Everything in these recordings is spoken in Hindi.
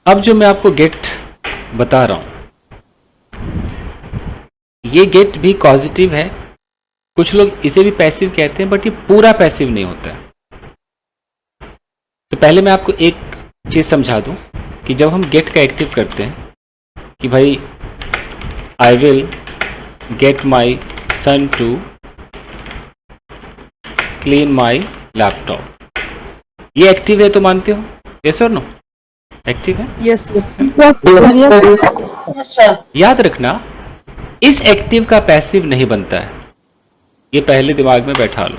अब जो मैं आपको गेट बता रहा हूं, ये गेट भी पॉजिटिव है। कुछ लोग इसे भी पैसिव कहते हैं, बट ये पूरा पैसिव नहीं होता है। तो पहले मैं आपको एक चीज समझा दूं कि जब हम गेट का एक्टिव करते हैं कि भाई I will get my son to clean my laptop, ये एक्टिव है तो मानते हो? यस और नो? एक्टिव है? यस याद रखना, इस एक्टिव का पैसिव नहीं बनता है, ये पहले दिमाग में बैठा लो।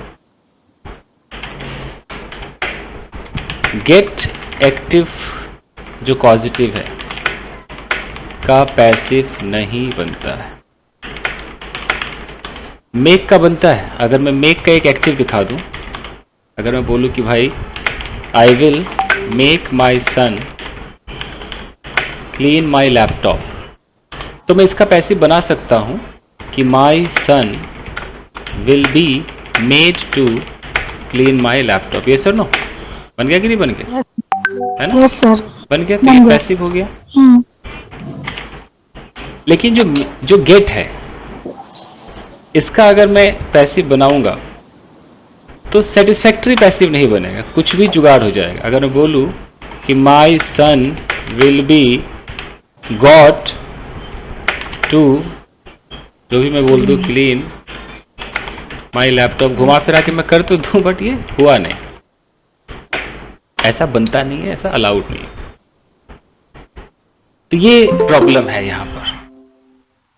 गेट एक्टिव जो पॉजिटिव है का पैसिव नहीं बनता है, मेक का बनता है। अगर मैं मेक का एक एक्टिव दिखा दूं, अगर मैं बोलूं कि भाई I will make my son clean my laptop, तो मैं इसका पैसिव बना सकता हूं कि my son will be made to clean my laptop. ये सर नो बन गया कि नहीं बन गया? है ना? यस सर, बन गया, तो ये पैसिव हो गया। लेकिन जो गेट है, इसका अगर मैं पैसिव बनाऊंगा तो सेटिस्फैक्टरी पैसिव नहीं बनेगा, कुछ भी जुगाड़ हो जाएगा। अगर मैं बोलूं कि my son will B got to, जो भी मैं बोल दूं, क्लीन माई लैपटॉप, घुमा फिरा के मैं कर तो दूं, बट ये हुआ नहीं, ऐसा बनता नहीं है, ऐसा अलाउड नहीं है। तो ये प्रॉब्लम है यहां पर।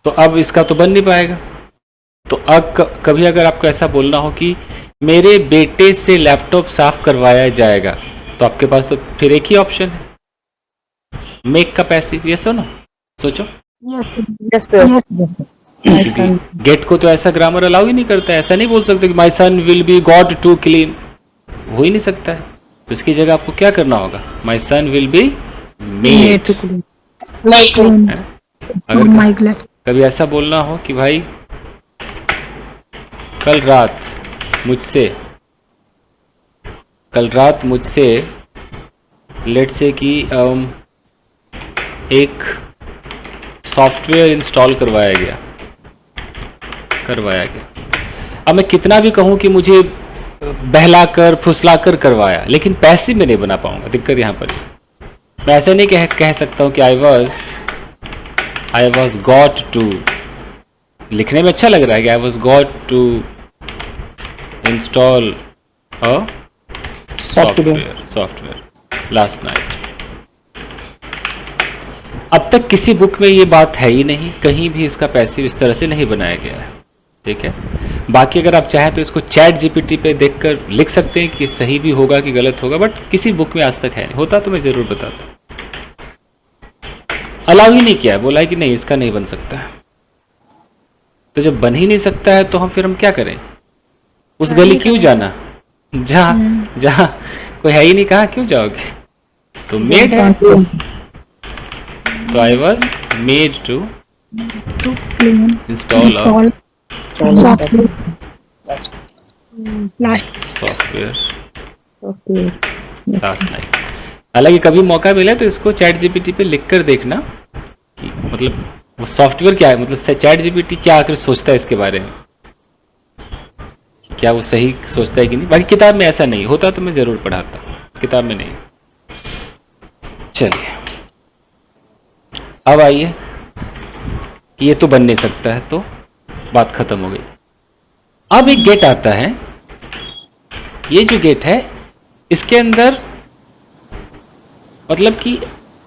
तो अब इसका तो बन नहीं पाएगा। तो अब कभी अगर आपको ऐसा बोलना हो कि मेरे बेटे से लैपटॉप साफ करवाया जाएगा, तो आपके पास तो फिर एक ही ऑप्शन है, मेक का पैसिव। ये सुनो, सोचो, गेट को तो ऐसा ग्रामर अलाउ ही नहीं करता है। ऐसा नहीं बोल सकते कि my son will be got to clean, हो ही नहीं सकता है। तो इसकी जगह आपको क्या करना होगा? माई सन विल बी मेड। अगर कभी ऐसा बोलना हो कि भाई कल रात मुझसे लेट से कि एक सॉफ्टवेयर इंस्टॉल करवाया गया। अब मैं कितना भी कहूं कि मुझे बहलाकर फुसलाकर करवाया, लेकिन पैसिव में नहीं बना पाऊंगा। दिक्कत यहां पर मैं ऐसा नहीं कह सकता हूं कि आई वॉज गॉट टू, लिखने में अच्छा लग रहा है कि I was got to install a software last night. अब तक किसी बुक में ये बात है ही नहीं, कहीं भी इसका पैसिव इस तरह से नहीं बनाया गया है। ठीक है, बाकी अगर आप चाहें तो इसको चैट जीपीटी पे देखकर लिख सकते हैं कि सही भी होगा कि गलत होगा, बट किसी बुक में आज तक है नहीं। होता तो मैं जरूर बताता। अलाउ ही नहीं किया है, बोला है कि नहीं इसका नहीं बन सकता है। तो जब बन ही नहीं सकता है तो हम क्या करें? उस गली क्यों जाना जहां कोई है ही नहीं, कहा क्यों जाओगे? तो मेड है, तो I was made to install a software last night. हालांकि कभी मौका मिला तो इसको चैट जीपीटी पे लिख कर देखना कि मतलब वो सॉफ्टवेयर क्या है, मतलब चैट जीपीटी क्या आकर सोचता है इसके बारे में, क्या वो सही सोचता है कि नहीं। बाकी किताब में ऐसा नहीं होता, तो मैं जरूर पढ़ाता, किताब में नहीं। चलिए अब आइए, ये तो बन नहीं सकता है, तो बात खत्म हो गई। अब एक गेट आता है। ये जो गेट है, इसके अंदर मतलब कि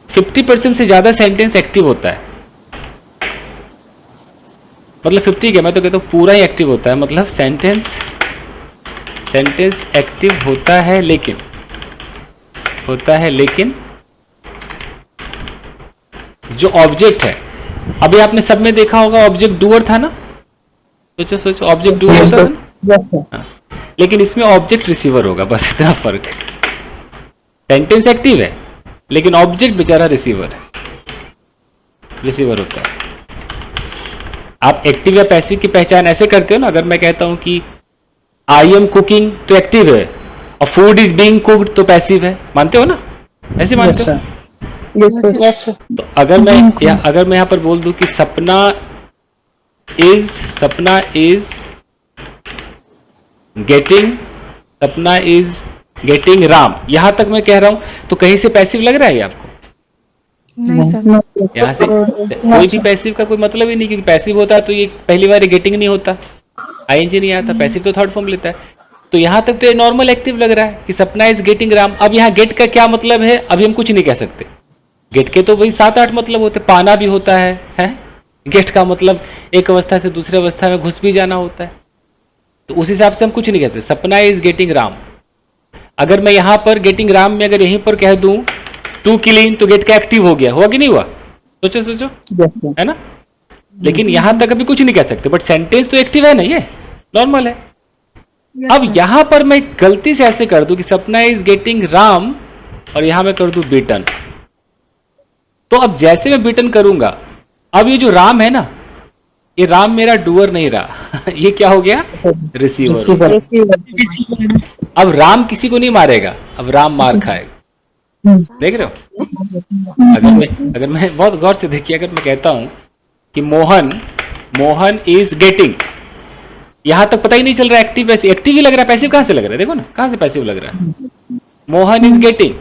50% से ज्यादा सेंटेंस एक्टिव होता है। मतलब 50 क्या, मैं तो कहता हूं पूरा ही एक्टिव होता है। मतलब सेंटेंस एक्टिव होता है, लेकिन जो ऑब्जेक्ट है, अभी आपने सब में देखा होगा ऑब्जेक्ट डूअर था ना। सोचो ऑब्जेक्ट डूअर था ना? लेकिन इसमें ऑब्जेक्ट रिसीवर होगा, बस इतना फर्क है। सेंटेंस एक्टिव है लेकिन ऑब्जेक्ट बेचारा रिसीवर होता है। आप एक्टिव या पैसिव की पहचान ऐसे करते हो ना, अगर मैं कहता हूं कि आई एम कुकिंग तो एक्टिव है, और फूड इज बीइंग कुक्ड तो पैसिव है, मानते हो ना? ऐसे मानते हो? Yes sir. Yes sir. तो अगर मैं यहाँ पर बोल दूं कि सपना इज गेटिंग राम, यहां तक मैं कह रहा हूं, तो कहीं से पैसिव लग रहा है ये आपको? नहीं सर। यहाँ से कोई भी पैसिव का कोई मतलब ही नहीं, क्योंकि पैसिव होता है तो ये पहली बार गेटिंग नहीं होता, आईएनजी नहीं आता, पैसिव तो थर्ड फॉर्म लेता है। तो यहाँ तक तो ये नॉर्मल एक्टिव लग रहा है कि सपना इज गेटिंग राम। अब यहाँ गेट का क्या मतलब है अभी हम कुछ नहीं कह सकते। गेट के तो वही 7-8 मतलब होते, पाना भी होता है? गेट का मतलब एक अवस्था से दूसरी अवस्था में घुस भी जाना होता है, तो उस हिसाब से हम कुछ नहीं कह सकते। सपना इज गेटिंग राम, अगर मैं यहाँ पर गेटिंग राम में अगर यहीं पर कह दूं टू क्लीन, तो गेट का एक्टिव हो गया, हुआ कि नहीं हुआ? सोचो है ना। लेकिन यहां तक अभी कुछ नहीं कह सकते, बट सेंटेंस तो एक्टिव है ना, ये नॉर्मल है। अब यहां पर मैं गलती से ऐसे कर दूं कि सपना इज गेटिंग राम और यहां मैं कर दूं बीटन, तो अब जैसे मैं बीटन करूंगा, अब ये जो राम है ना, ये राम मेरा डूअर नहीं रहा ये क्या हो गया? रिसीवर। अब राम किसी को नहीं मारेगा, अब राम मार खाएगा। देख रहे हो? अगर मैं बहुत गौर से देखिए, अगर मैं कहता हूं कि मोहन इज गेटिंग, यहां तक पता ही नहीं चल रहा एक्टिव पैसिव, एक्टिव ही लग रहा है, पैसिव कहां से लग रहा है? देखो ना कहां से पैसिव लग रहा है। मोहन इज गेटिंग,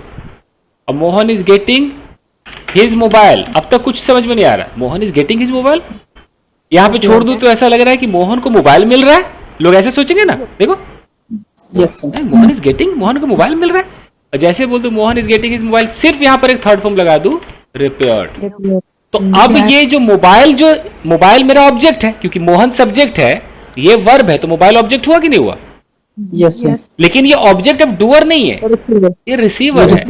अब Mohan is getting his mobile, अब तक कुछ समझ में नहीं आ रहा है। Mohan is getting his mobile, यहां पे छोड़ दूं तो ऐसा लग रहा है कि मोहन को मोबाइल मिल रहा है, लोग ऐसे सोचेंगे ना। देखो मोहन इज गेटिंग, मोहन को मोबाइल मिल रहा है, और जैसे बोल दो Mohan is getting his mobile, सिर्फ यहां पर एक थर्ड फॉर्म लगा दूं रिपेयर्ड। तो अब ये जो मोबाइल मेरा ऑब्जेक्ट है, क्योंकि मोहन सब्जेक्ट है, ये वर्ब है, तो मोबाइल ऑब्जेक्ट हुआ कि नहीं हुआ? यस। लेकिन ये ऑब्जेक्ट अब डूअर नहीं है, ये रिसीवर है।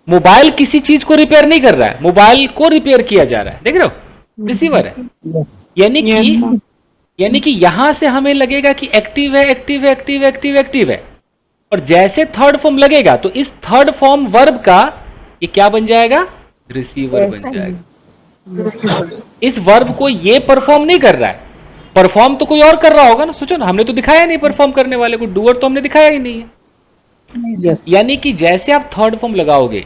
मोबाइल किसी चीज को रिपेयर नहीं कर रहा है, मोबाइल को रिपेयर किया जा रहा है, देख रहे हो? रिसीवर है। यानी कि यहां से हमें लगेगा कि एक्टिव है, और जैसे थर्ड फॉर्म लगेगा तो इस थर्ड फॉर्म वर्ब का ये क्या बन जाएगा? रिसीवर बन जाएगा। इस वर्ब को ये परफॉर्म नहीं कर रहा है, परफॉर्म तो कोई और कर रहा होगा ना। सोचो ना, हमने तो दिखाया नहीं परफॉर्म करने वाले को, डूअर तो हमने दिखाया ही नहीं है। यानी कि जैसे आप थर्ड फॉर्म लगाओगे,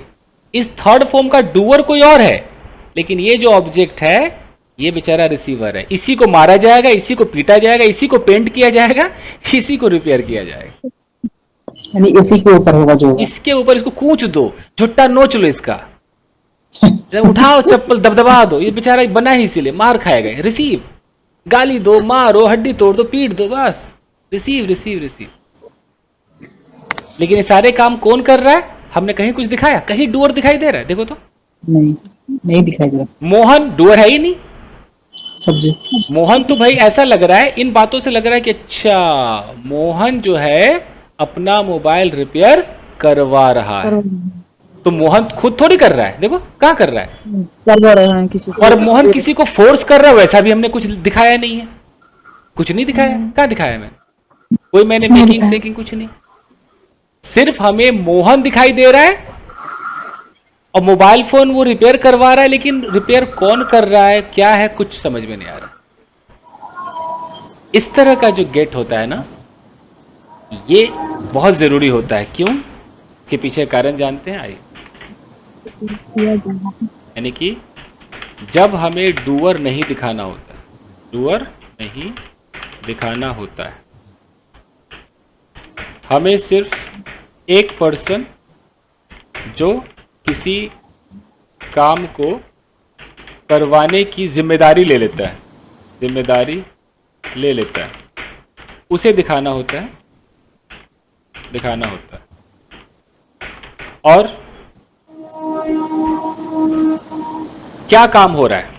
इस थर्ड फॉर्म का डूअर कोई और है, लेकिन ये जो ऑब्जेक्ट है ये बेचारा रिसीवर है। इसी को मारा जाएगा, इसी को पीटा जाएगा, इसी को पेंट किया जाएगा, इसी को रिपेयर किया जाएगा। यानी इसी के ऊपर होगा जो, इसके ऊपर इसको कूच दो, झुट्टा नोच लो इसका, उठाओ चप्पल दबदबा दो, ये बेचारा बना ही इसीलिए, मार खाएगा। रिसीव, गाली दो, मारो, हड्डी तोड़ दो, पीट दो, बस रिसीव। लेकिन ये सारे काम कौन कर रहा है? हमने कहीं कुछ दिखाया? कहीं डूअर दिखाई दे रहा है? देखो तो नहीं दिखाई दे रहा। मोहन डूअर है ही नहीं, सब्जेक्ट। मोहन तो भाई ऐसा लग रहा है, इन बातों से लग रहा है कि अच्छा मोहन जो है अपना मोबाइल रिपेयर करवा रहा है। तो मोहन खुद थोड़ी कर रहा है, देखो कहाँ कर रहा है, किसी को। और मोहन किसी को फोर्स कर रहा है, वैसा भी हमने कुछ दिखाया नहीं है, कुछ नहीं दिखाया। कहाँ दिखाया मैंने? कोई मैंने मेकिंग कुछ नहीं, सिर्फ हमें मोहन दिखाई दे रहा है और मोबाइल फोन वो रिपेयर करवा रहा है, लेकिन रिपेयर कौन कर रहा है, क्या है, कुछ समझ में नहीं आ रहा। इस तरह का जो गेट होता है ना, ये बहुत जरूरी होता है। क्यों? के पीछे कारण जानते हैं? आइए। यानी कि जब हमें डूअर नहीं दिखाना होता है, हमें सिर्फ एक पर्सन जो किसी काम को करवाने की जिम्मेदारी ले लेता है, उसे दिखाना होता है। और क्या काम हो रहा है,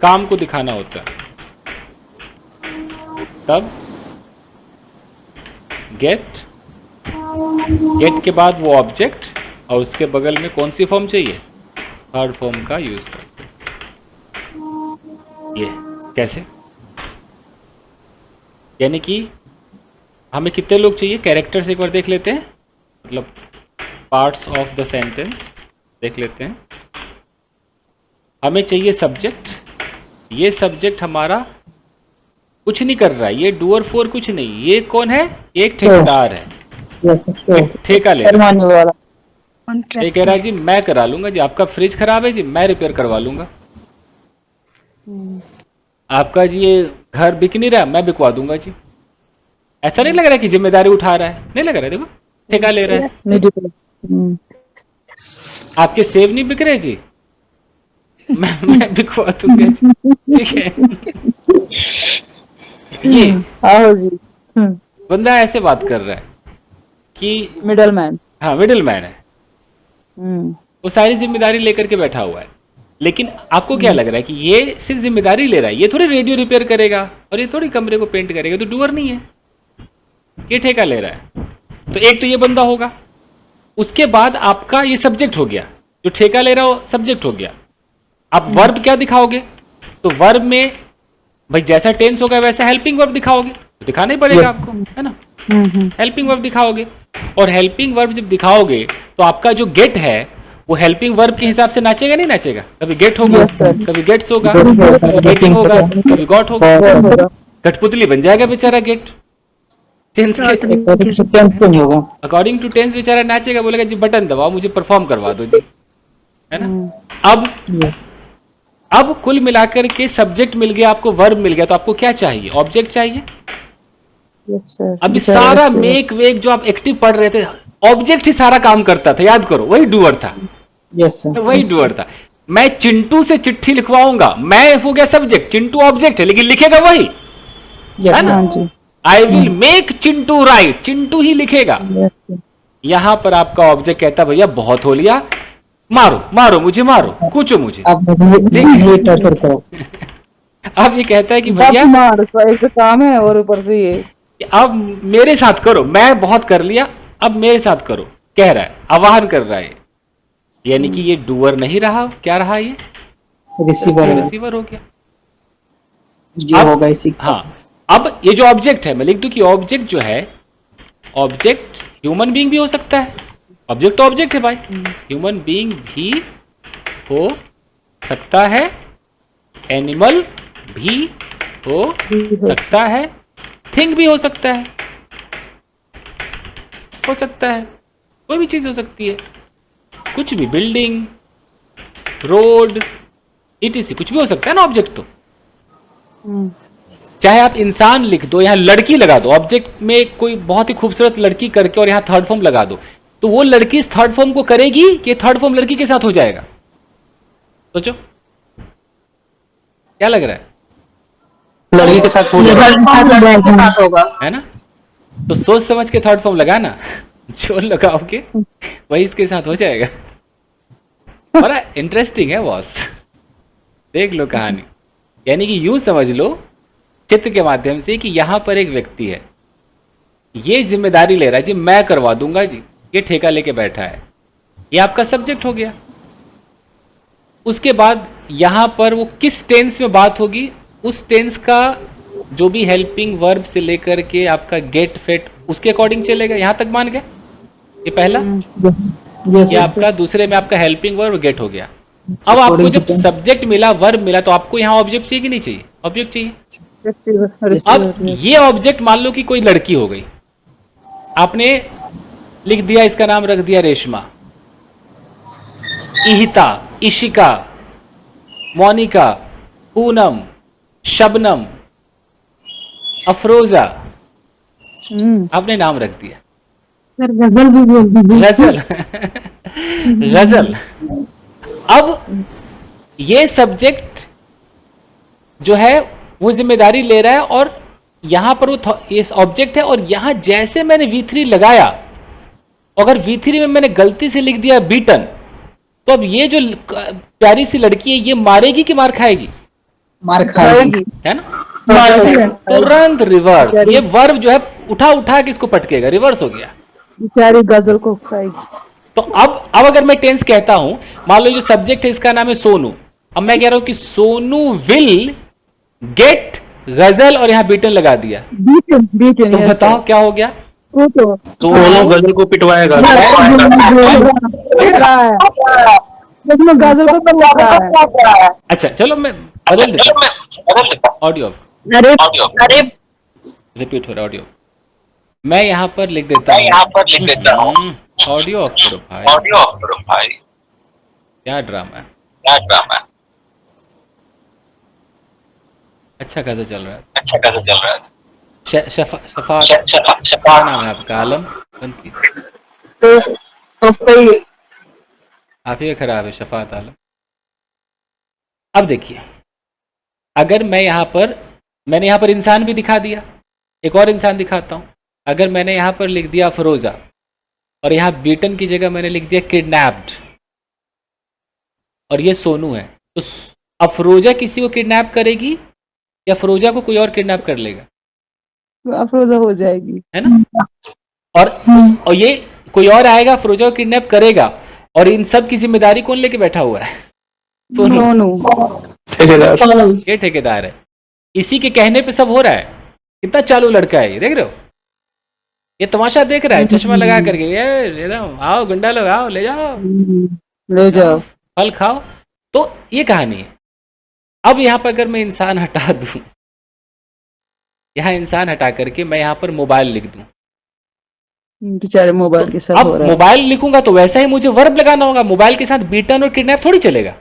काम को दिखाना होता है। तब गेट के बाद वो ऑब्जेक्ट, और उसके बगल में कौन सी फॉर्म चाहिए? थर्ड फॉर्म का यूज करते हैं। ये कैसे? यानी कि हमें कितने लोग चाहिए? कैरेक्टर्स एक बार देख लेते हैं, मतलब पार्ट्स ऑफ द सेंटेंस देख लेते हैं। हमें चाहिए सब्जेक्ट, ये सब्जेक्ट हमारा कुछ नहीं कर रहा है, ये डूअर फोर कुछ नहीं, ये कौन है? एक ठेकेदार है, ठेका ले रहा है। ऑन ये ट्रैक कह रहा है जी मैं करा लूंगा जी, आपका फ्रिज खराब है जी मैं रिपेयर करवा लूंगा, आपका जी ये घर बिक नहीं रहा मैं बिकवा दूंगा जी। ऐसा नहीं लग रहा है कि जिम्मेदारी उठा रहा है, नहीं लग रहा है, देखो ठेका ले रहा है। आपके सेब नहीं बिक रहे जी, मैं बिकवा दूंगा जी, ठीक है। ये आहो जी। बंदा ऐसे बात कर रहा है कि मिडल मैन। हाँ मिडिल मैन है, वो सारी जिम्मेदारी लेकर के बैठा हुआ है। लेकिन आपको क्या लग रहा है कि ये सिर्फ जिम्मेदारी ले रहा है, ये थोड़ी रेडियो रिपेयर करेगा और ये थोड़ी कमरे को पेंट करेगा, तो डूअर नहीं है, ये ठेका ले रहा है। तो एक तो ये बंदा होगा, उसके बाद आपका ये सब्जेक्ट हो गया, जो ठेका ले रहा हो सब्जेक्ट हो गया। आप वर्ब क्या दिखाओगे, तो वर्ब में भाई जैसा टेंस होगा वैसा हेल्पिंग वर्ब दिखाओगे, तो दिखाना ही पड़ेगा आपको, है ना। हेल्पिंग वर्ब दिखाओगे, और हेल्पिंग वर्ब जब दिखाओगे तो आपका जो गेट है वो हेल्पिंग वर्ब के हिसाब से नाचेगा नहीं नाचेगा, कभी गेट होगा, कभी गेट्स होगा, कभी गेटिंग होगा, कभी गॉट होगा, कठपुतली बन जाएगा बेचारा गेट। टेंस नहीं होगा, अकॉर्डिंग टू टेंस बेचारा नाचेगा, बोलेगा जी बटन दबाओ मुझे परफॉर्म करवा दो जी, है ना। अब कुल मिलाकर के सब्जेक्ट मिल गया आपको, वर्ब मिल गया, तो आपको क्या चाहिए, ऑब्जेक्ट चाहिए। अभी सारा मेक वेक जो आप एक्टिव पढ़ रहे थे, ऑब्जेक्ट ही सारा काम करता था, याद करो, वही डूअर था। यस सर, वही डूअर था। मैं चिंटू से चिट्ठी लिखवाऊंगा, मैं हो गया सब्जेक्ट, चिंटू ऑब्जेक्ट है, लेकिन लिखेगा वही, यस है ना। I will make Chintu write, Chintu ही लिखेगा। यहां पर आपका ऑब्जेक्ट कहता भैया बहुत हो लिया, मारो मारो मुझे, मारो कूचो मुझे। अब ये ट्रांसफर करो। अब ये कहता है कि भैया एक काम है और ऊपर से ये अब मेरे साथ करो, मैं बहुत कर लिया अब मेरे साथ करो, कह रहा है, आह्वान कर रहा है। यानी कि ये डूअर नहीं रहा, क्या रहा, ये रिसीवर हो गया, जो होगा इसी। हाँ, अब ये जो ऑब्जेक्ट है, मैं लिख दूं कि ऑब्जेक्ट जो है, ऑब्जेक्ट ह्यूमन बीइंग भी हो सकता है, ऑब्जेक्ट तो ऑब्जेक्ट है भाई, ह्यूमन बीइंग भी हो सकता है, एनिमल भी हो सकता है, थिंग भी हो सकता है, कोई भी चीज हो सकती है, कुछ भी, बिल्डिंग, रोड, इटीसी, कुछ भी हो सकता है ना ऑब्जेक्ट तो। चाहे आप इंसान लिख दो, यहाँ लड़की लगा दो, ऑब्जेक्ट में कोई बहुत ही खूबसूरत लड़की करके और यहाँ थर्ड फॉर्म लगा दो, तो वो लड़की इस थर्ड फॉर्म को करेगी कि थर्ड फॉर्म लड़की के साथ हो जाएगा, सोचो क्या लग रहा है, लड़की के साथ होगा, है ना। तो सोच समझ के थर्ड फॉर्म लगाना, जो लगाओगे वही इसके साथ हो जाएगा। बड़ा इंटरेस्टिंग है बॉस, देख लो कहानी। यानी कि यूं समझ लो चित्र के माध्यम से कि यहां पर एक व्यक्ति है, ये जिम्मेदारी ले रहा है जी, मैं करवा दूंगा जी, ये ठेका लेके बैठा है, ये आपका सब्जेक्ट हो गया। उसके बाद यहां पर वो किस टेंस में बात होगी, उस टेंस का जो भी हेल्पिंग वर्ब से लेकर के आपका गेट फेट उसके अकॉर्डिंग चलेगा। यहां तक मान गए, ये पहला, ये आपका दूसरे में आपका हेल्पिंग वर्ब गेट हो गया। अब आपको जब सब्जेक्ट मिला, वर्ब मिला, तो आपको यहाँ ऑब्जेक्ट चाहिए कि नहीं चाहिए, ऑब्जेक्ट चाहिए। अब ये ऑब्जेक्ट मान लो कि कोई लड़की हो गई, आपने लिख दिया, इसका नाम रख दिया रेशमा, इहिता, इशिका, मोनिका, पूनम, शबनम, अफरोजा, आपने नाम रख दिया। गजल भी बोल दीजिए, गजल गजल। अब ये सब्जेक्ट जो है वो जिम्मेदारी ले रहा है, और यहां पर वो ये ऑब्जेक्ट है, और यहां जैसे मैंने V3 लगाया, अगर V3 में मैंने गलती से लिख दिया बीटन, तो अब ये जो प्यारी सी लड़की है ये मारेगी कि मार खाएगी, मार खाएगी, है ना। तुरंत रिवर्स, ये वर्ब जो है उठा उठा के इसको पटकेगा, रिवर्स हो गया, बेचारी गजल को खाएगी। तो अब अगर मैं टेंस कहता हूं, मान लो जो सब्जेक्ट है इसका नाम है सोनू, अब मैं कह रहा हूं कि सोनू विल गेट गजल, और यहां बीटन लगा दिया, बीटन, तो बताओ क्या हो गया, सोनू गजल को पिटवाएगा। गजल को, अच्छा चलो मैं बदल देता, ऑडियो रिपीट हो रहा ऑडियो, मैं यहां पर लिख देता हूं, ऑडियो ऑफ करो भाई, ऑडियो ऑफ करो भाई, क्या ड्रामा है। क्या ड्रामा है, अच्छा खासा चल रहा है। अच्छा कैसे चल रहा है। शफात, शफात, क्या नाम है आपका? आलम कौन की? तो कोई आप ही का खराब है, शफात आलम। अब देखिए, अगर मैं यहाँ पर, मैंने यहाँ पर इंसान भी दिखा दिया, एक और इंसान दिखाता हूँ। अगर मैंने यहाँ पर लिख दिया अफरोज़ा और यहाँ बीटन की जगह मैंने लिख दिया किडनैप्ड, और ये सोनू है, तो अफरोज़ा किसी को किडनैप करेगी या अफरोज़ा को कोई और किडनैप कर लेगा? अफरोजा हो जाएगी, है ना? और ये कोई और आएगा, अफरोज़ा को किडनैप करेगा, और इन सब की जिम्मेदारी कौन लेके बैठा हुआ है? सोनू। ठेकेदार। ये ठेकेदार है, इसी के कहने पे सब हो रहा है। कितना चालू लड़का है ये, देख रहे हो? ये तमाशा देख रहा है चश्मा लगा करके, ये एकदम आओ गुंडा लोग आओ, ले जाओ, ले जाओ। फल खाओ। तो ये कहानी है। अब यहाँ पर अगर मैं इंसान हटा दूं, यहाँ इंसान हटा करके मैं यहाँ पर मोबाइल लिख दूं, बेचारे मोबाइल के साथ अब हो रहा है। मोबाइल लिखूंगा तो वैसा ही मुझे वर्ब लगाना होगा। मोबाइल के साथ बीटन और किडनैप थोड़ी चलेगा,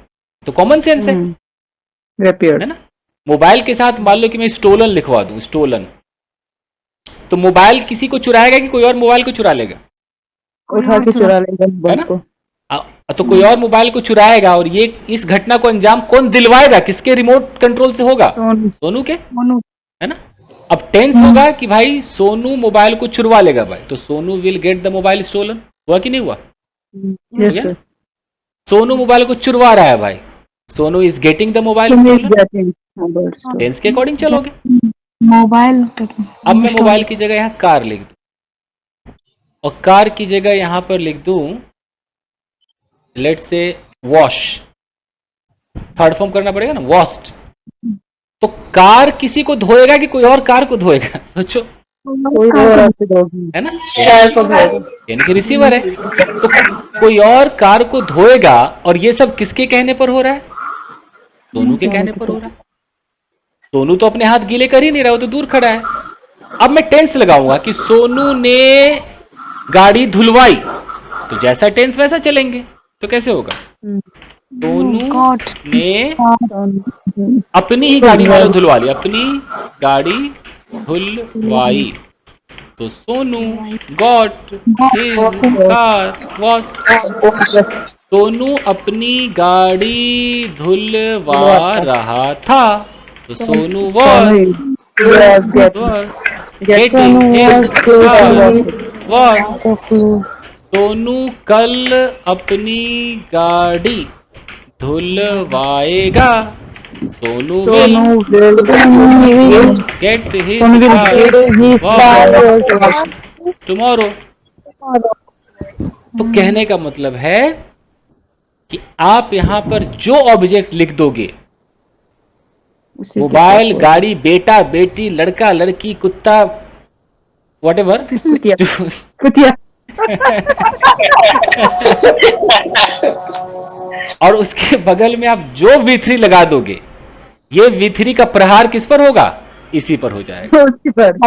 तो कॉमन सेंस है, रिपेयर है ना? मोबाइल के साथ मान लो कि मैं स्टोलन लिखवा दूं, स्टोलन, तो मोबाइल किसी को चुराएगा कि कोई और मोबाइल को चुरा लेगा? उठा के चुरा लेगा है मोबाइल ना? को। तो कोई और मोबाइल को चुराएगा, और ये इस घटना को अंजाम कौन दिलवाएगा? किसके रिमोट कंट्रोल से होगा? सोनू के, है ना? अब टेंस होगा कि भाई सोनू मोबाइल को चुरवा लेगा भाई, तो Sonu will get the mobile stolen. हुआ कि नहीं हुआ? Yes sir. सोनू मोबाइल को चुरवा रहा है भाई, Sonu is getting the mobile stolen. Tense के अकॉर्डिंग चलोगे। मोबाइल। अब मैं मोबाइल की जगह यहाँ कार लिख दूं, और कार की जगह यहाँ पर लिख दूं let's say wash, third form करना पड़ेगा ना, वॉश्ड। तो कार किसी को धोएगा कि कोई और कार को धोएगा? सोचो, है ना? यानी कि रिसीवर है, तो कोई और कार को धोएगा, और ये सब किसके कहने पर हो रहा है? सोनू के कहने पर हो रहा है। सोनू तो अपने हाथ गीले कर ही नहीं रहा, वो तो दूर खड़ा है। अब मैं टेंस लगाऊंगा कि सोनू ने गाड़ी धुलवाई, तो जैसा टेंस वैसा चलेंगे। तो कैसे होगा? सोनू ने अपनी ही गाड़ी वालों धुलवा ली, अपनी गाड़ी धुलवाई, तो Sonu got his car washed. Sonu अपनी गाड़ी धुलवा रहा था, तो Sonu was getting his car washed. Sonu कल अपनी गाड़ी धुलवाएगा, Sonu will get his car tomorrow. तो कहने का मतलब है कि आप यहाँ पर जो ऑब्जेक्ट लिख दोगे, मोबाइल, गाड़ी, बेटा, बेटी, लड़का, लड़की, कुत्ता, व्हाटएवर, और उसके बगल में आप जो V3 लगा दोगे, ये V3 का प्रहार किस पर होगा? इसी पर हो जाएगा। उसी पर।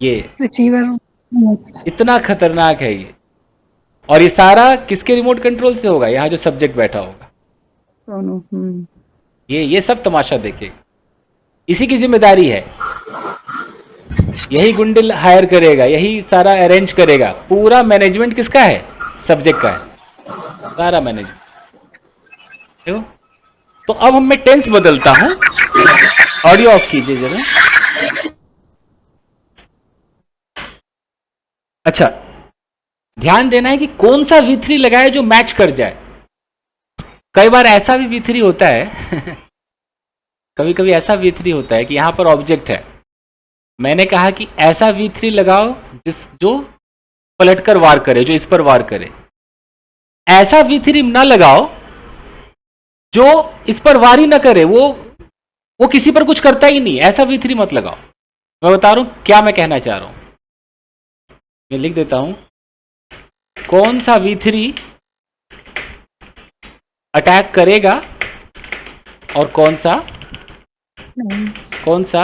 ये रिसीवर इतना खतरनाक है ये, और ये सारा किसके रिमोट कंट्रोल से होगा? यहाँ जो सब्जेक्ट बैठा होगा, ये सब तमाशा देखेगा, इसी की जिम्मेदारी है। यही गुंडे हायर करेगा, यही सारा अरेंज करेगा। पूरा मैनेजमेंट किसका है? सब्जेक्ट का है, सारा मैनेजमेंट। देखो, तो अब हम मैं टेंस बदलता हूं। ऑडियो ऑफ कीजिए जरा। अच्छा, ध्यान देना है कि कौन सा V3 लगाए जो मैच कर जाए। कई बार ऐसा भी V3 होता है कभी कभी ऐसा V3 होता है कि यहां पर ऑब्जेक्ट है, मैंने कहा कि ऐसा V3 लगाओ जो पलट कर वार करे, जो इस पर वार करे। ऐसा V3 ना लगाओ जो इस पर वार ही ना करे, वो किसी पर कुछ करता ही नहीं। ऐसा V3 मत लगाओ। मैं बता रहा हूं क्या मैं कहना चाह रहा हूं। मैं लिख देता हूं, कौन सा V3 अटैक करेगा और कौन सा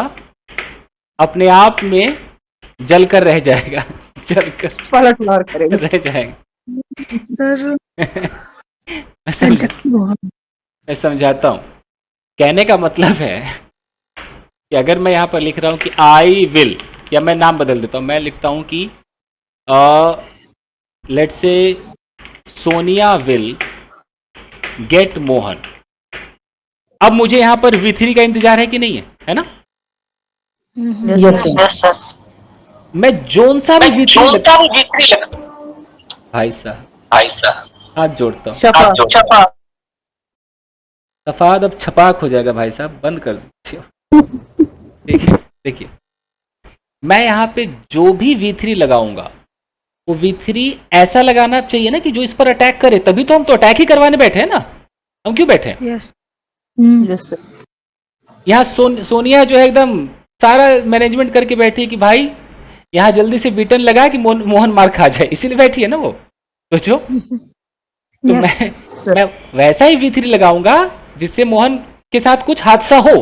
अपने आप में जलकर रह जाएगा, जलकर पलटवार करेगा, रह जाएगा। सर मैं समझा एडजेक्टिव होगा। मैं समझाता हूँ। कहने का मतलब है कि अगर मैं यहाँ पर लिख रहा हूँ कि आई विल, या मैं नाम बदल देता हूँ, मैं लिखता हूँ कि let's say Sonia will get Mohan. अब मुझे यहाँ पर V3 का इंतजार है कि नहीं है ना? Yes sir. Yes sir. मैं जोन सा भी मैं V3 जोन का भी V3 लगा। भाई साहब भाई साहब। हाथ जोड़ता हूँ। छपा। आप जो छपा। सफाद अब छपाक हो जाएगा भाई साहब, बंद कर दीजिए। देखिए देखिए, मैं यहाँ पे जो भी V3 लगाऊंगा वो V3 ऐसा लगाना चाहिए ना कि जो इस पर अटैक करे, तभी तो हम तो अटैक ही करवाने बैठे हैं ना। हम क्यों बैठे हैं? यस। Yes sir. यहाँ सोनिया जो है एकदम सारा मैनेजमेंट करके बैठी है कि भाई यहाँ जल्दी से बीटन लगा कि मोहन मार खा जाए, इसीलिए बैठी है ना वो। सोचो, तो यस। मैं वैसा ही V3 लगाऊंगा जिससे मोहन के साथ कुछ हादसा हो।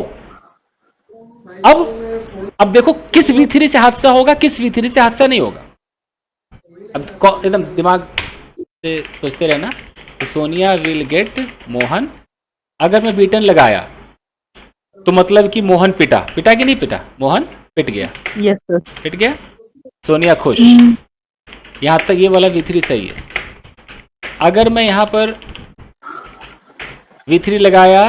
अब देखो किस V3 से हादसा होगा, किस V3 से हादसा नहीं होगा। अब एकदम दिमाग से सोचते रहना कि सोनिया विल गेट मोहन। अगर मैं बीटन लगाया तो मतलब कि मोहन पिटा पिटा कि नहीं पिटा? मोहन पिट गया, यस सर। पिट गया, सोनिया खुश। यहां तक ये वाला V3 सही है। अगर मैं यहां पर V3 लगाया,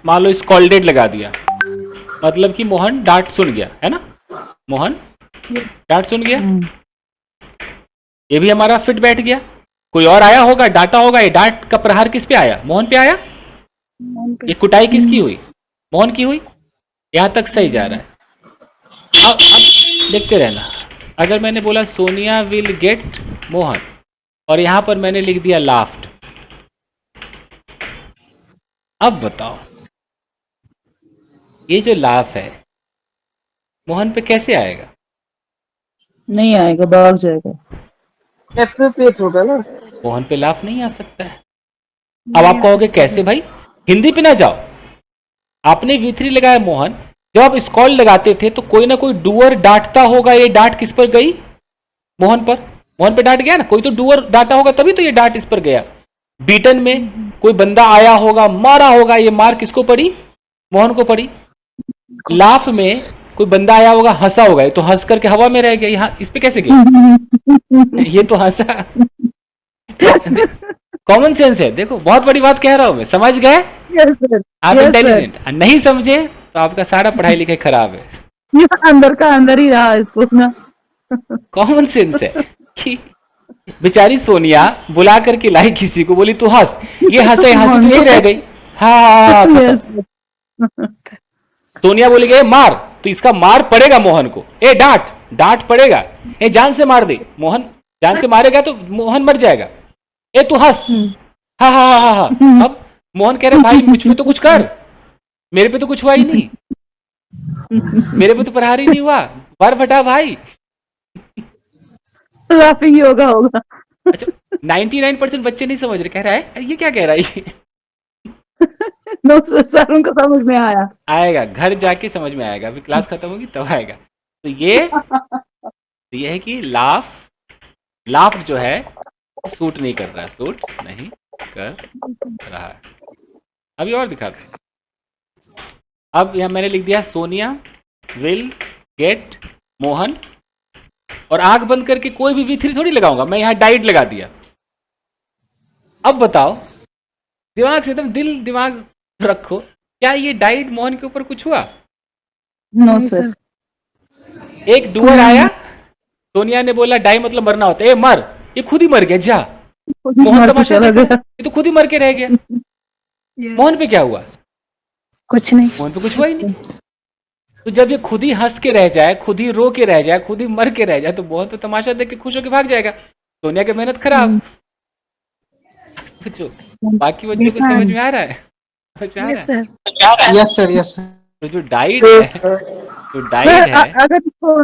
मान लो स्कॉल्डेड लगा दिया, मतलब कि मोहन डांट सुन गया, है ना? मोहन डांट सुन गया, ये भी हमारा फिट बैठ गया। कोई और आया होगा, डांटा होगा, ये डांट का प्रहार किस पे आया? मोहन पे आया। ये कुटाई किसकी हुई? मोहन की हुई। यहां तक सही जा रहा है। अब देखते रहना। अगर मैंने बोला सोनिया विल गेट मोहन और यहां पर मैंने लिख दिया लाफ्ट, अब बताओ ये जो लाफ है मोहन पे कैसे आएगा? नहीं आएगा, भाग जाएगा। एप्रोप्रिएट होगा ना। मोहन पे लाफ नहीं आ सकता है। अब आप कहोगे कैसे भाई? हिंदी पे ना जाओ। आपने V3 लगाया मोहन, जब आप स्कॉल लगाते थे तो कोई ना कोई डूअर डांटता होगा। ये डांट किस पर गई? मोहन पर। मोहन पे डांट गया ना, कोई तो डूअर डांटा होगा तभी तो ये डांट इस पर गया। बीटन में कोई बंदा आया होगा, मारा होगा, ये मार किसको पड़ी? मोहन को पड़ी। लाफ में कोई बंदा आया होगा, हंसा होगा, ये तो हंस करके हवा में रह गया। यहाँ इस पे कैसे गया? ये तो हंसा। कॉमन सेंस है। देखो बहुत बड़ी बात कह रहा हूं मैं, समझ गए? Yes sir. आप यस इंटेलिजेंट। नहीं समझे तो आपका सारा पढ़ाई लिखाई खराब है। ये अंदर का अंदर ही रहा इसको ना। कॉमन सेंस है कि बेचारी सोनिया बुला करके लाई किसी को, बोली तू हंस, ये हंसे हंसी तो यही रह गई। हाँ यस खत्म। सोनिया बोली गई मार, तो इसका मार पड़ेगा मोहन को। ए डांट, डांट पड़ेगा। ए जान से मार दे, मोहन जान से मारेगा तो मोहन मर जाएगा। ए तू हंस, हा हा हा हा। अब मोहन कह रहे भाई मुझ पे तो कुछ कर, मेरे पे तो कुछ हुआ ही नहीं, मेरे पे तो प्रहार ही नहीं हुआ, वर फटा भाई। लाफिंग योगा होगा। अच्छा 99% बच्चे नहीं समझ रहे, कह रहा है ये क्या कह रहा है ये। नो सर, उनको समझ में आया। आएगा, घर जाके समझ में आएगा, अभी क्लास खत्म होगी तब आएगा। तो ये है कि लाफ जो है सूट नहीं कर रहा है, सूट नहीं कर रहा है। अभी और दिखा दो। अब यहां मैंने लिख दिया सोनिया विल गेट मोहन, और आंख बंद करके कोई भी V3 थोड़ी लगाऊंगा मैं, यहां डाइड लगा दिया। अब बताओ, दिमाग से एकदम दिमाग रखो, क्या ये डाइड मोहन के ऊपर कुछ हुआ? No sir. एक डुअर आया, सोनिया ने बोला डाई मतलब मरना होता है, ए मर, ये खुद ही मर गया जा। मोहन तमाशा देख रहा है, ये तो खुद ही मर के रह गया। मोहन पे क्या हुआ? कुछ नहीं। मोहन पे कुछ हुआ ही नहीं। तो जब ये खुद ही हंस के रह जाए, खुद ही रो के रह जाए, खुद ही मर के रह जाए, तो मोहन तो तमाशा देख के खुश होकर भाग जाएगा। सोनिया की मेहनत खराब। सोचो बाकी बच्चों को समझ में आ रहा है? समझ में आ रहा है? Yes sir, yes sir. तो जो डाइड है, जो डाइड है, अगर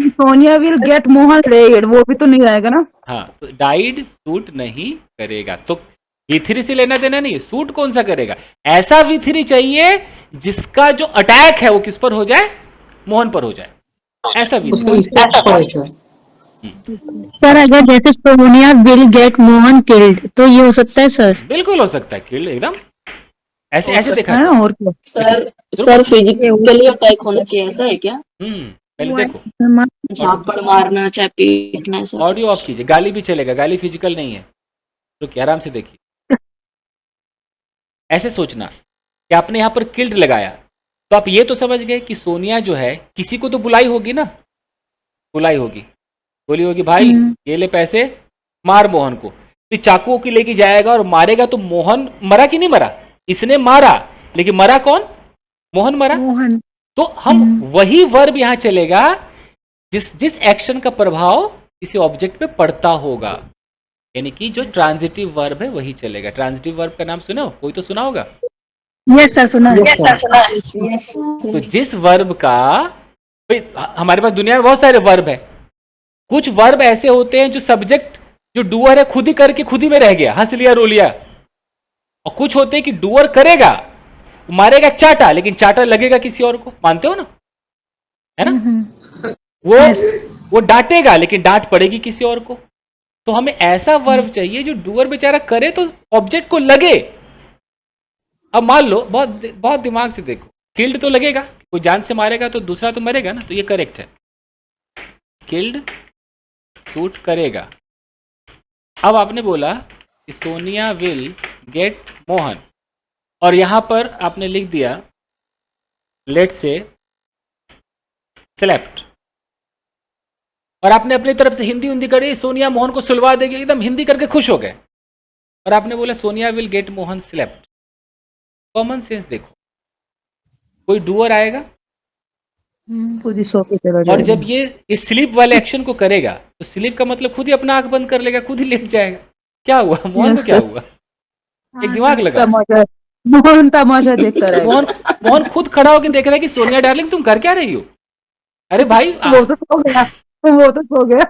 Sonia will get Mohan red, वो भी तो नहीं आएगा ना। हाँ तो डाइड सूट नहीं करेगा। तो V3 से लेना देना नहीं है, सूट कौन सा करेगा? ऐसा V3 चाहिए जिसका जो अटैक है वो किस पर हो जाए? मोहन पर हो जाए। ऐसा भी उसका इफेक्ट पड़े सर। सर अगर जैसे Sonia will get Mohan killed तो ये हो सकता है सर? बिल्कुल हो सकता है, किल एकदम ऐसे ऐसे देखा है करो। और क्या। सर सर फिजिकली अटैक होना चाहिए, ऐसा है क्या? पहले देखो, झापड़ मारना चाहे पीटना, ऐसा ऑडियो ऑफ कीजिए, गाली भी चलेगा, गाली फिजिकल नहीं है। रुकिए, आराम से देखिए। ऐसे सोचना कि आपने यहाँ पर किल्ड लगाया, तो आप ये तो समझ गए कि सोनिया जो है किसी को तो बुलाई होगी ना, बुलाई होगी, बोली होगी भाई ये ले पैसे, मार मोहन को। तो चाकू की लेके जाएगा और मारेगा, तो मोहन मरा कि नहीं मरा? इसने मारा, लेकिन मरा कौन? मोहन मरा। मोहन। तो हम वही वर्ब यहां चलेगा जिस जिस एक्शन का प्रभाव किसी ऑब्जेक्ट पे पड़ता होगा, यानी कि जो ट्रांजिटिव वर्ब है वही चलेगा। ट्रांजिटिव वर्ब का नाम सुना हो? कोई तो सुना होगा। यस सर सुना है। यस तो जिस वर्ब का, भाई हमारे पास दुनिया में बहुत सारे वर्ब है, कुछ वर्ब ऐसे होते हैं जो सब्जेक्ट जो डूअर है खुद ही करके खुद ही में रह गया, हंस लिया रो लिया, और कुछ होते हैं कि डूअर करेगा, मारेगा चाटा, लेकिन चाटा लगेगा किसी और को, मानते हो ना, है ना? वो डांटेगा लेकिन डांट पड़ेगी किसी और को। तो हमें ऐसा वर्ब चाहिए जो डूअर बेचारा करे तो ऑब्जेक्ट को लगे। अब मान लो, बहुत बहुत दिमाग से देखो, किल्ड तो लगेगा, कोई जान से मारेगा तो दूसरा तो मरेगा ना, तो ये करेक्ट है, किल्ड शूट करेगा। अब आपने बोला कि सोनिया विल गेट मोहन, और यहां पर आपने लिख दिया लेट से स्लेप्ट, और आपने अपनी तरफ से हिंदी करी, सोनिया मोहन को सुलवा देगी, एकदम हिंदी करके खुश हो गए, और आपने बोला Sonia will get Mohan slept. Common sense देखो, कोई डूअर आएगा खुद ही सो के चला और जाएगा। जब ये स्लीप वाले एक्शन को करेगा, तो स्लीप का मतलब खुद ही अपना आंख बंद कर लेगा, खुद ही लेट जाएगा। क्या हुआ मोहन को? क्या हुआ? एक दिमाग लगा। तमाशा, मोहन तमाशा देखता रहेगा। मोहन खुद खड़ा होकर देख रहा है कि सोनिया डार्लिंग तुम कर क्या रही हो? अरे भाई वो तो सो गया, वो तो सो गया।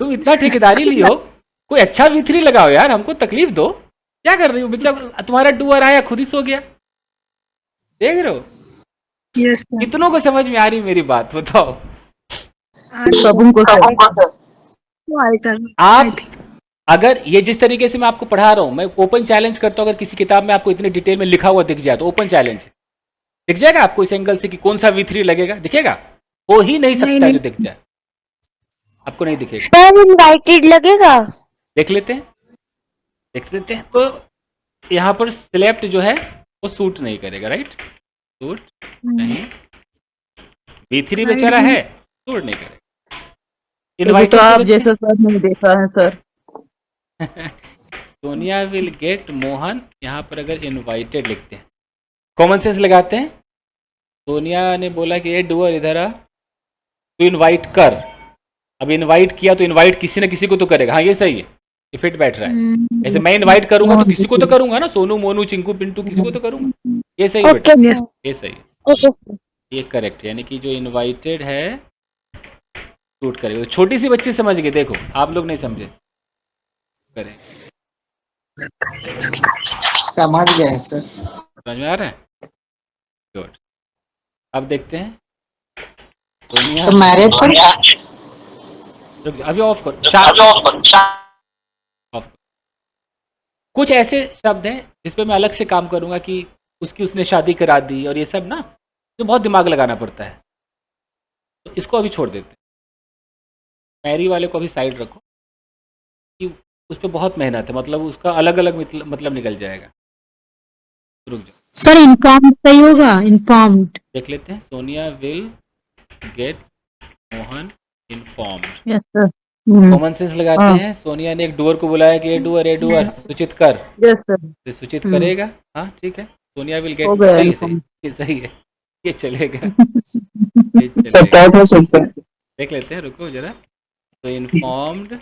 तुम इतना ठेकेदारी ली हो, कोई अच्छा V3 लगाओ यार, हमको तकलीफ दो, क्या कर रही हो? बच्चा तुम्हारा डूअर आया खुद ही सो गया, देख रहे हो? Yes sir. कितनों को समझ में आ रही मेरी बात, बताओ। सबों को आप अगर ये जिस तरीके से मैं आपको पढ़ा रहा हूं, मैं ओपन चैलेंज करता हूं, अगर किसी किताब में आपको इतनी डिटेल में लिखा हुआ दिख जाए तो ओपन चैलेंज दिख जाएगा आपको इस एंगल से कि कौन सा V3 लगेगा, दिखेगा? हो ही नहीं सकता जो दिख जाए, आपको नहीं दिखेगा। सर इनवाइटेड लगेगा? देख लेते हैं, देख लेते हैं। तो यहाँ पर स्लेप्ट जो है वो सूट नहीं करेगा, राइट? सूट नहीं, V3 बेचारा है, सूट नहीं करेगा। तो आप जैसा सर नहीं देखा है sir. Sonia will get Mohan, यहाँ पर अगर इनवाइटेड लिखते हैं, कॉमन सेंस लगाते हैं, सोनिया ने बोला कि ए डूअर इधर आ, तू इनवाइट कर। अब इनवाइट किया तो इनवाइट किसी न किसी को तो करेगा, हाँ ये सही है, ये फिट बैठ रहा है। ऐसे मैं इनवाइट करूंगा तो किसी को तो करूंगा ना, सोनू मोनू चिंकू पिंटू किसी को तो करूंगा, ये सही है बेटा, ये सही है, ये करेक्ट। यानी कि जो इनवाइटेड है शूट करेगा। तो छोटी सी बच्ची समझ गई, देखो आप लोग नहीं समझे, करें समझ गए सर। समझ में आ रहा है? गुड। अब देखते हैं सोनिया, तो मैरिज सर, अभी ऑफ करो, ऑफ। कुछ ऐसे शब्द हैं जिस पे मैं अलग से काम करूंगा कि उसने शादी करा दी और ये सब ना, तो बहुत दिमाग लगाना पड़ता है, तो इसको अभी छोड़ देते हैं। मैरी वाले को अभी साइड रखो कि उस पर बहुत मेहनत है, मतलब उसका अलग अलग मतलब निकल जाएगा। रुक जाओ, सर इन्फॉर्म्ड सही होगा, इन्फॉर्म्ड। देख लेते हैं। Sonia will get Mohan informed, yes sir. Common sense लगाते हैं। सोनिया ने एक डूअर को बुलाया कि ए डूअर सूचित कर, यस सर। तो सूचित करेगा, हाँ ठीक है। सोनिया विल गेट, हो गया सही informed। सही, ये सही है, ये चलेगा, ये सर चलेगा। क्या हो सकता है? देख लेते हैं, रुको जरा। तो इन्फॉर्म्ड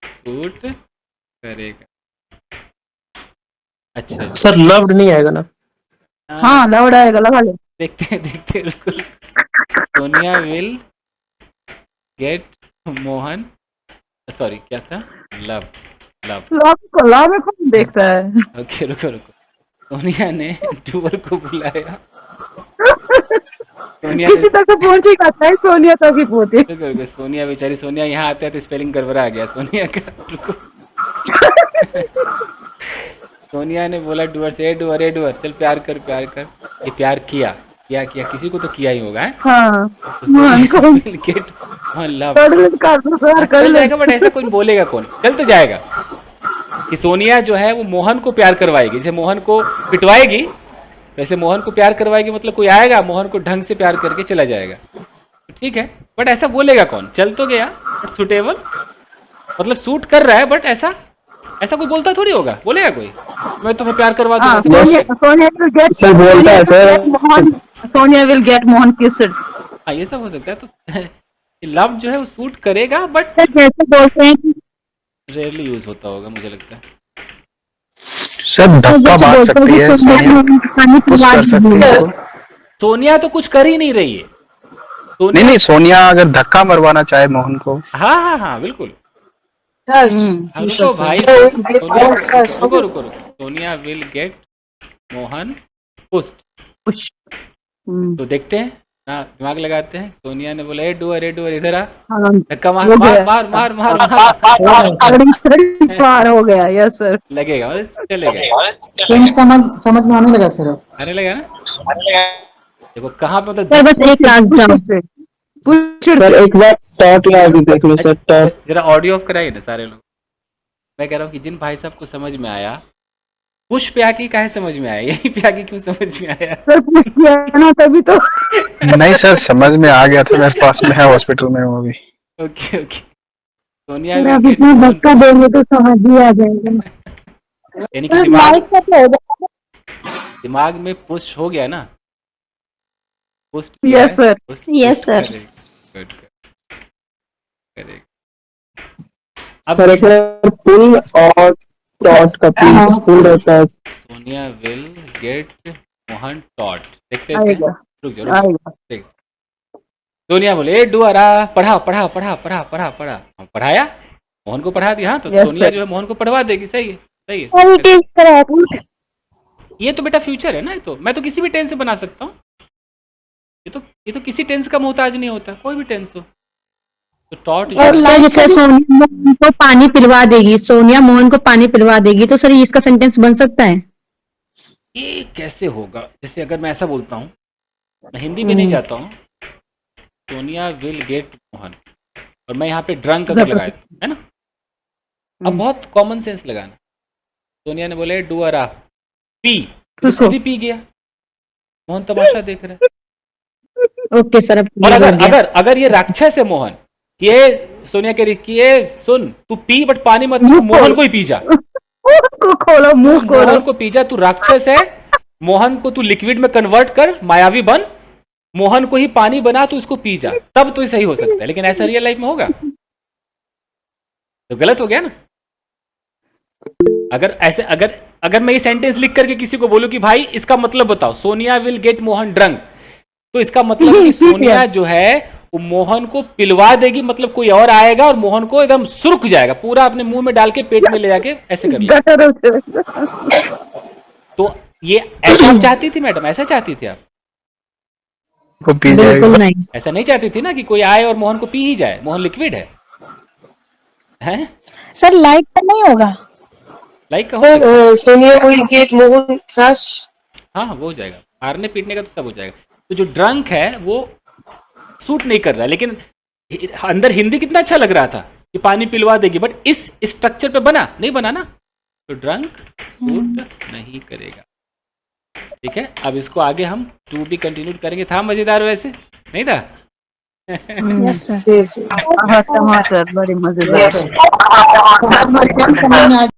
सूट करेगा, अच्छा जी। सर लव्ड नहीं आएगा ना? हाँ लौट आएगा, लगा ले। देखते हैं रुको। Sonia will get Mohan, sorry क्या था, लव, लव में कौन देखता है? ओके रुको। सोनिया ने डूअर को बुलाया सोनिया किसी तक तो पहुंच ही जाता है, सोनिया तक ही पहुंची। रुको, सोनिया बेचारी, सोनिया यहाँ आते हैं तो स्पेलिंग गड़बड़ा गया सोनिया का। रुको। सोनिया ने बोला डूअर से, ए डूअर, ए डूअर, चल प्यार कर, प्यार कर। ये प्यार किया, क्या किया, किसी को तो किया ही होगा, है? हाँ तो सोनिया will get love। कर चल जाएगा, बट ऐसा कोई बोलेगा कौन? चल तो जाएगा कि सोनिया जो है वो मोहन को प्यार करवाएगी, जैसे मोहन को पिटवाएगी वैसे मोहन को प्यार करवाएगी, मतलब कोई आएगा मोहन को ढंग से प्यार करके चला जाएगा, तो ठीक है, बट ऐसा बोलेगा कौन? चल तो गया, बट सुटेबल मतलब सूट कर रहा है, बट ऐसा ऐसा कोई बोलता थोड़ी होगा, बोलेगा कोई मैं तुम्हें प्यार करवा दूंगा? Sonia will get Mohan kissed. हाँ, ये सब हो सकता है। तो लव जो है वो सूट करेगा, बट जैसे बोलते हैं कि रेयरली यूज होता होगा, मुझे लगता है। सर धक्का मार सकती है सोनिया, पुश कर सकती है इसको। सोनिया तो कुछ कर ही नहीं रही है। नहीं नहीं, सोनिया अगर धक्का मरवाना चाहे मोहन को, हाँ हाँ हाँ बिल्कुल। रुको भाई, रुको रुको रुको, सोनिया विल गेट मोहन पुस्ट। तो देखते हैं ना, दिमाग लगाते हैं। सोनिया ने बोला ए डूअर, ए डूअर, इधर आ, धक्का मार मार मार मार मार पार हो गया। यस सर, लगेगा, चलेगा, सेम समझ में आने लगा सर अब। आने लगा ना? देखो कहाँ पे सर मतलब, बस एक लास्ट जाओ। सर एक बार टॉट या भी देख लो सर, टॉट। जरा ऑडियो ऑफ कराइए ना सारे लोग। मैं कह रहा हूँ कि जिन भाई साहब को समझ में आया, पुश प्याकी काहे समझ में आया, यही प्याकी क्यों समझ में आया? सर पूछ किया ना तभी तो। नहीं सर समझ में आ गया था, मेरे पास में है हॉस्पिटल में वो भी। Okay okay. Sonia sir will अब get इतना मोहन, धक्का देंगे तो समझ ही आ जाएगा। यानी कि दिमाग में पुश हो गया ना, push. Yes sir, yes sir. Good correct. Sir एक बार पुल और टॉट का पीस फुल रहता है। Sonia will get Mohan taught. देखते हैं, आएगा रुक जाओ, आएगा। देख। सोनिया बोले ए डूअर आ, पढ़ा पढ़ा पढ़ा पढ़ा पढ़ा पढ़ा, पढ़ाया, मोहन को पढ़ा दिया। हाँ, तो Yes, सोनिया sir. जो है मोहन को पढ़वा देगी। सही है, सही है। और it is correct. ये तो बेटा फ्यूचर है ना, ये तो मैं तो किसी भी टेंस से बना सकता हूँ। ये तो किसी टेंस का मोहताज नहीं होता, कोई भी टेंस हो। तो टॉट और जैसे सोनिया मोहन को पानी पिलवा देगी, सोनिया मोहन को पानी पिलवा देगी, तो सर ये इसका सेंटेंस बन सकता है? ये कैसे होगा? जैसे अगर मैं ऐसा बोलता हूँ, मैं हिंदी में नहीं जाता हूँ, सोनिया विल गेट मोहन, और मैं यहाँ पे ड्रंक अगर लगाया है ना, अब बहुत कॉमन सेंस लगाना। सोनिया ने बोले डूअर आ, पी, तो खुद ही पी गया, मोहन तमाशा देख रहा है। ओके सर, अब और clear हो अगर गया। अगर अगर ये राक्षस है मोहन, कि ये सोनिया कह रही कि ये सुन, तू पी बट पानी मत, तू मोहन को ही पी जा, मुंह खोलो, मुंह खोलो। मोहन को पी जा, तू राक्षस है, मोहन को तू लिक्विड में कन्वर्ट कर, मायावी बन, मोहन को ही पानी बना, तू इसको पी जा, तब तो ये सही हो सकता है। लेकिन ऐसा रियल लाइफ में होगा तो गलत हो गया ना। अगर ऐसे अगर मैं ये सेंटेंस लिख करके किसी को बोलूं कि भाई इसका मतलब बताओ, Sonia will get Mohan drunk, तो इसका मतलब कि सोनिया जो है वो मोहन को पिलवा देगी, मतलब कोई और आएगा और मोहन को एकदम सुर्ख जाएगा, पूरा अपने मुंह में डाल के पेट में ले जाके ऐसे कर लिया। तो ये ऐसा आप चाहती थी मैडम? ऐसा चाहती थी आप? को पी बिल्कुल जाएगा। नहीं। ऐसा नहीं चाहती थी ना कि कोई आए और मोहन को पी ही जाए, मोहन लिक्विड है, हैं? सर लाइक तो नहीं होगा? लाइक का हो सकता है। Sonia will get Mohan thrust. हाँ हाँ, वो हो जाएगा, मारने पीटने का तो सब हो जाएगा। तो जो ड्रंक है वो सूट नहीं कर रहा है, लेकिन अंदर हिंदी कितना अच्छा लग रहा था कि पानी पिलवा देगी, बट इस स्ट्रक्चर पे बना नहीं बना ना, तो ड्रंक सूट नहीं करेगा। ठीक है, अब इसको आगे हम टू बी कंटिन्यू करेंगे। था मजेदार वैसे नहीं था? Yes sir. हाँ सर, बड़ी मजेदार है। समझ में आ